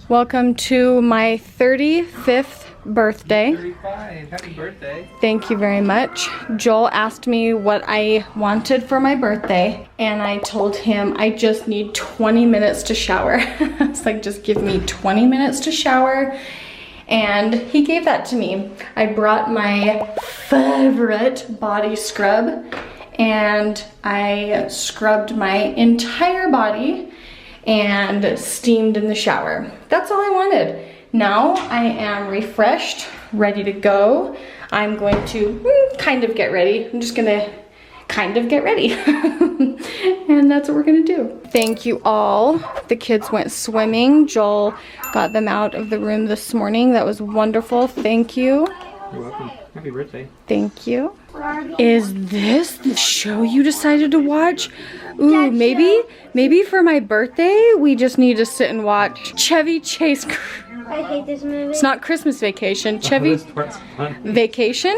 Welcome to my 35th birthday. 35. Happy birthday. Thank you very much. Joel asked me what I wanted for my birthday, and I told him I just need 20 minutes to shower. It's like, just give me 20 minutes to shower. And he gave that to me. I brought my favorite body scrub, and I scrubbed my entire body and steamed in the shower. That's all I wanted. Now I am refreshed, ready to go. I'm going to kind of get ready. I'm just gonna kind of get ready. And that's what we're gonna do. Thank you all. The kids went swimming. Joel got them out of the room this morning. That was wonderful. Thank you. You're welcome. Happy birthday. Thank you. Is this the show you decided to watch? Ooh, maybe for my birthday, we just need to sit and watch Chevy Chase. I hate this movie. It's not Christmas Vacation. Chevy Vacation?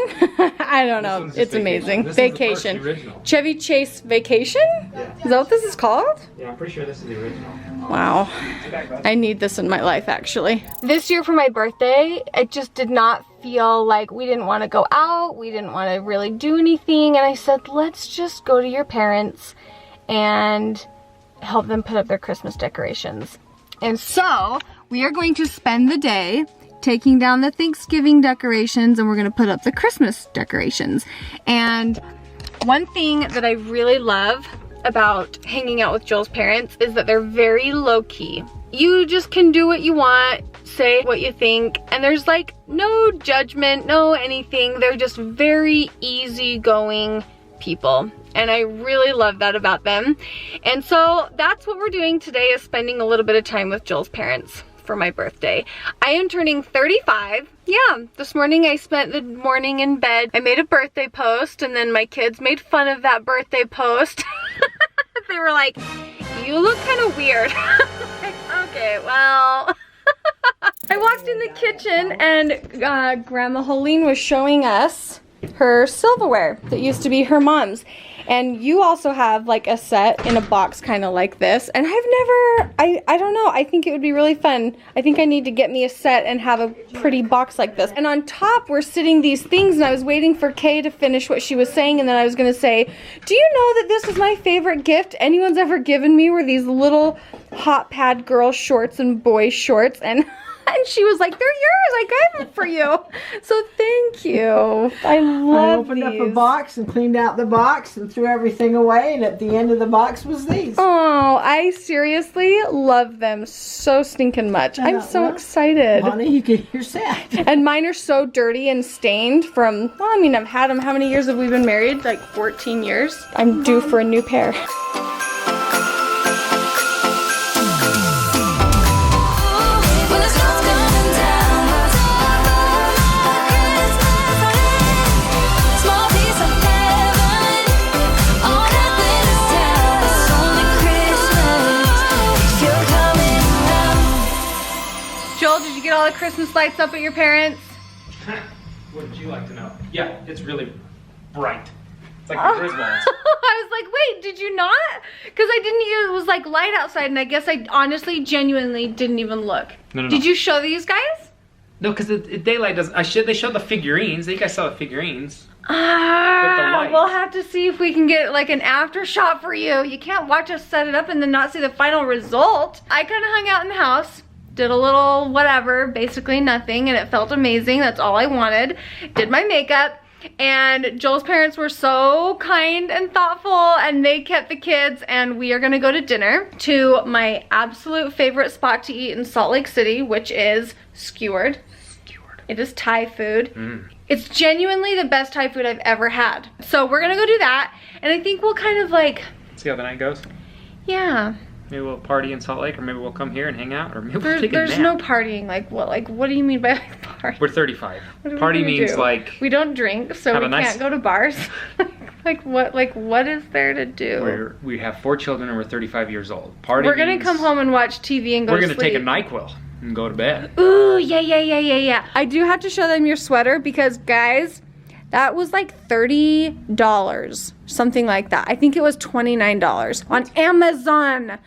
I don't know. It's amazing. Vacation. Chevy Chase Vacation? Yeah. Is that what this is called? Yeah, I'm pretty sure this is the original. Wow. I need this in my life, actually. This year for my birthday, it just did not feel like we didn't want to go out. We didn't want to really do anything. And I said, let's just go to your parents and help them put up their Christmas decorations. And so we are going to spend the day taking down the Thanksgiving decorations, and we're going to put up the Christmas decorations. And one thing that I really love about hanging out with Joel's parents is that they're very low-key. You just can do what you want, say what you think, and there's like no judgment, no anything. They're just very easygoing people. And I really love that about them. And so that's what we're doing today, is spending a little bit of time with Joel's parents for my birthday. I am turning 35. Yeah, this morning I spent the morning in bed. I made a birthday post, and then my kids made fun of that birthday post. They were like, you look kind of weird. Like, okay, well. I walked in the kitchen, and Grandma Hoellein was showing us her silverware that used to be her mom's. And you also have like a set in a box kind of like this. And I don't know, I think it would be really fun. I think I need to get me a set and have a pretty box like this. And on top were sitting these things, and I was waiting for Kay to finish what she was saying, and then I was gonna say, do you know that this is my favorite gift anyone's ever given me, were these little hot pad girl shorts and boy shorts, and she was like, they're yours, I got them for you. So thank you. I opened up a box and cleaned out the box and threw everything away, and at the end of the box was these. Oh, I seriously love them so stinking much. I'm so excited. Honey, you get your set. And mine are so dirty and stained from, well, I mean, I've had them, how many years have we been married? Like 14 years. I'm due for a new pair. All the Christmas lights up at your parents? What would you like to know? Yeah, it's really bright. It's like the Griswolds. I was like, wait, did you not? Because I didn't even, it was like light outside, and I guess I honestly, genuinely didn't even look. No. Did you show these guys? No, because the daylight doesn't. They showed the figurines. I think I saw the figurines. We'll have to see if we can get like an after shot for you. You can't watch us set it up and then not see the final result. I kind of hung out in the house. Did a little whatever, basically nothing, and it felt amazing. That's all I wanted. Did my makeup, and Joel's parents were so kind and thoughtful, and they kept the kids, and we are gonna go to dinner to my absolute favorite spot to eat in Salt Lake City, which is Skewered. It is Thai food. It's genuinely the best Thai food I've ever had. So we're gonna go do that, and I think we'll kind of like... See how the night goes? Yeah. Maybe we'll party in Salt Lake, or maybe we'll come here and hang out, or maybe we'll take a nap. There's no partying. Like what do you mean by like party? We're 35. Party means like... We don't drink, so we can't go to bars. what is there to do? We have 4 children and we're 35 years old. Party We're gonna come home and watch TV and go to sleep. We're gonna take a NyQuil and go to bed. Ooh, yeah. I do have to show them your sweater because, guys, That was like $30, something like that. I think it was $29 on Amazon.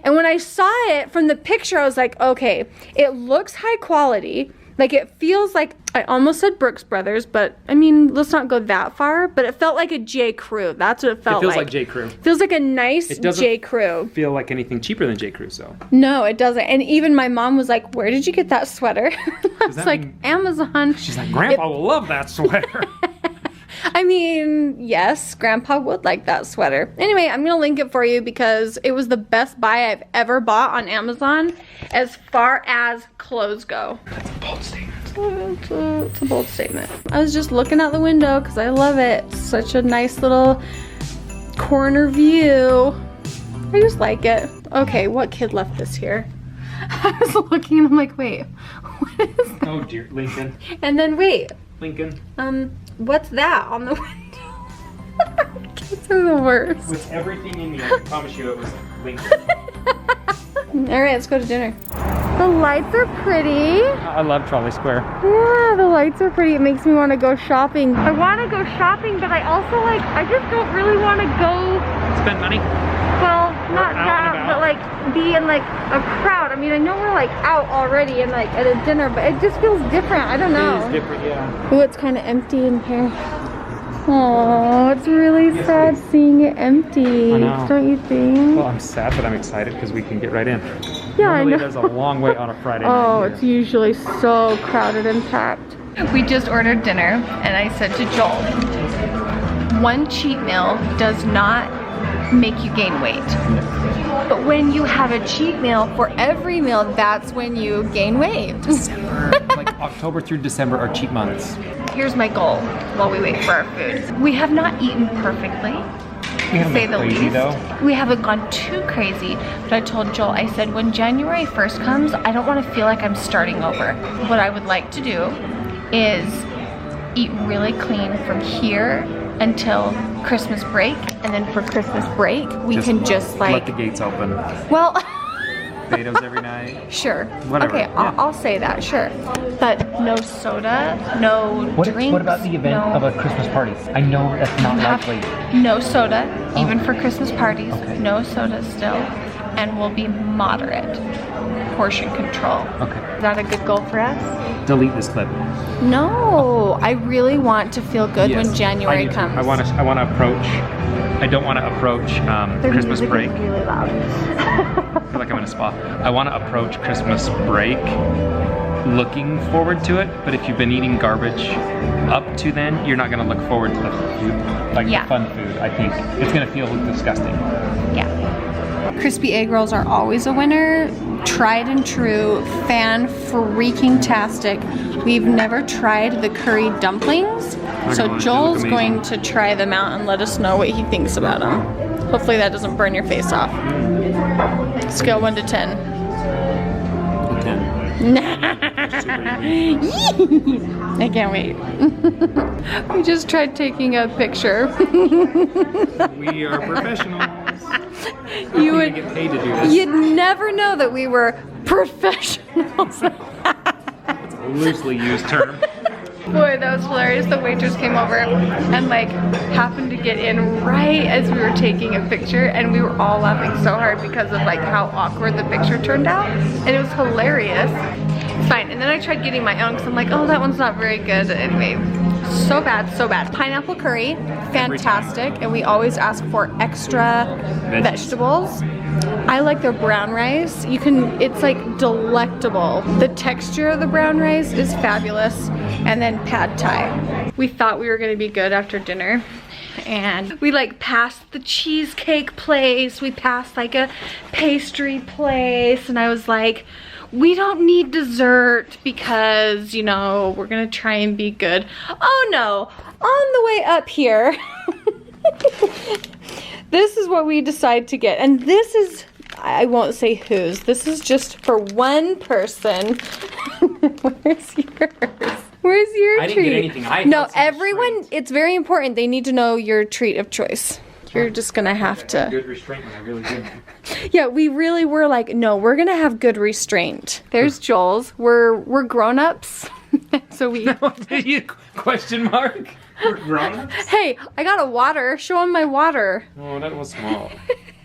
And when I saw it from the picture, I was like, okay, it looks high quality. Like it feels like, I almost said Brooks Brothers, but I mean, let's not go that far, but it felt like a J. Crew. That's what it felt like. It feels like J. Crew. Feels like a nice J. Crew. Feel like anything cheaper than J. Crew, so. No, it doesn't. And even my mom was like, where did you get that sweater? I was like, Amazon. She's like, Grandpa will love that sweater. I mean, yes, Grandpa would like that sweater. Anyway, I'm going to link it for you because it was the best buy I've ever bought on Amazon as far as clothes go. That's a bold statement. It's a bold statement. I was just looking out the window because I love it. It's such a nice little corner view. I just like it. Okay, what kid left this here? I was looking and I'm like, wait, what is that? Oh dear, Lincoln. And then wait. Lincoln. What's that on the window? Kids are the worst. With everything in me, I can promise you it was Lincoln. All right, let's go to dinner. The lights are pretty. I love Trolley Square. Yeah, the lights are pretty. It makes me want to go shopping. I want to go shopping, but I also like, I just don't really want to go. Spend money? Well, not that, but like be in like a crowd. I mean, I know we're like out already and like at a dinner, but it just feels different. I don't know. It is different, yeah. Oh, it's kind of empty in here. Oh, it's really sad seeing it empty. I know. Don't you think? Well, I'm sad, but I'm excited because we can get right in. Yeah, Normally, I know. there's a long wait on a Friday night. Oh, here. it's usually so crowded and packed. We just ordered dinner, and I said to Joel, one cheat meal does not make you gain weight. But when you have a cheat meal for every meal, that's when you gain weight. December, like October through December are cheat months. Here's my goal while we wait for our food. We have not eaten perfectly, to say the least. We haven't gone too crazy, but I told Joel, I said, when January 1st comes, I don't want to feel like I'm starting over. What I would like to do is eat really clean from here until Christmas break, and then for Christmas break, we can just like... let the gates open. Well... Potatoes every night. Sure. Whatever. Okay, Yeah. I'll say that, sure. But no soda, no drinks. What about the event of a Christmas party? I know that's not likely. No soda, even for Christmas parties. Okay. No soda still. And we'll be moderate portion control. Okay. Is that a good goal for us? Delete this clip. No, I really want to feel good when January comes. I want to approach. I don't want to approach Christmas break. Is really loud. I feel like I'm in a spa. I want to approach Christmas break looking forward to it, but if you've been eating garbage up to then, you're not going to look forward to the food, like the fun food, I think. It's going to feel disgusting. Yeah. Crispy egg rolls are always a winner. Tried and true, fan-freaking-tastic. We've never tried the curry dumplings, so Joel's going to try them out and let us know what he thinks about them. Hopefully that doesn't burn your face off. Scale 1 to 10. 10. I can't wait. We just tried taking a picture. We are professionals. You would get paid to do this. You'd never know that we were professionals. It's a loosely used term. Boy, that was hilarious. The waitress came over and like happened to get in right as we were taking a picture, and we were all laughing so hard because of like how awkward the picture turned out, and it was hilarious. Fine, and then I tried getting my own because I'm like, oh, that one's not very good. Anyway, so bad, so bad. Pineapple curry, fantastic, and we always ask for extra vegetables. I like their brown rice. It's like delectable. The texture of the brown rice is fabulous. And then pad thai. We thought we were gonna be good after dinner. And we like passed the cheesecake place. We passed like a pastry place. And I was like, we don't need dessert because, you know, we're gonna try and be good. Oh no, on the way up here, this is what we decide to get. And this is, I won't say whose, this is just for one person. Where's yours? Where's your treat? I didn't get anything. No, everyone, it's very important. They need to know your treat of choice. You're just gonna have to. Good restraint when I really did. Yeah, we really were like, no, we're gonna have good restraint. There's Joel's. We're grown-ups. So we You question mark? For grown-ups? Hey, I got a water. Show him my water. Oh, that was small.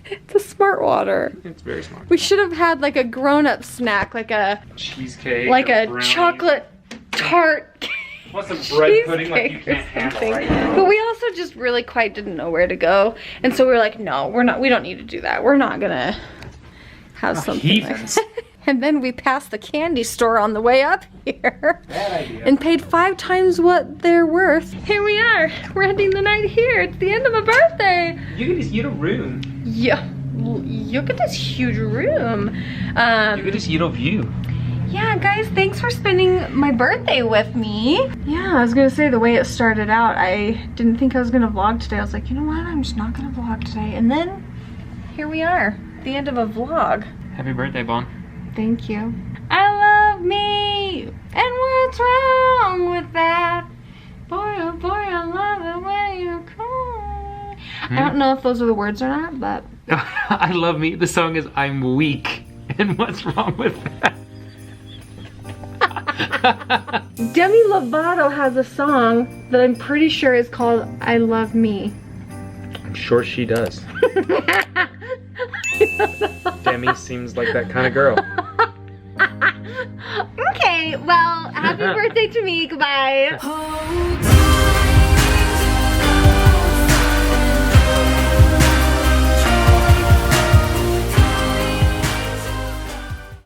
It's a smart water. It's very smart. We should have had like a grown-up snack, like a Cheesecake. like a brownie. chocolate tart. What's a bread pudding like you cheesecake or can't handle something. right now? But we also just really quite didn't know where to go, and so we were like, no, we don't need to do that. We're not gonna have something like heathens. that. And then we passed the candy store on the way up here. Bad idea. And paid 5 times what they're worth. Here we are. We're ending the night here. It's the end of my birthday. You can just eat a room. Yeah. Look at this huge room. You can just eat a view. Yeah, guys, thanks for spending my birthday with me. Yeah, I was gonna say the way it started out, I didn't think I was gonna vlog today. I was like, you know what? I'm just not gonna vlog today. And then here we are, the end of a vlog. Happy birthday, Bon. Thank you. I love me. And what's wrong with that? Boy, oh boy, I love it when you cry. I don't know if those are the words or not, but. I love me. The song is I'm weak. And what's wrong with that? Demi Lovato has a song that I'm pretty sure is called I Love Me. I'm sure she does. Demi seems like that kind of girl. Okay, well, happy birthday to me. Goodbye. Oh,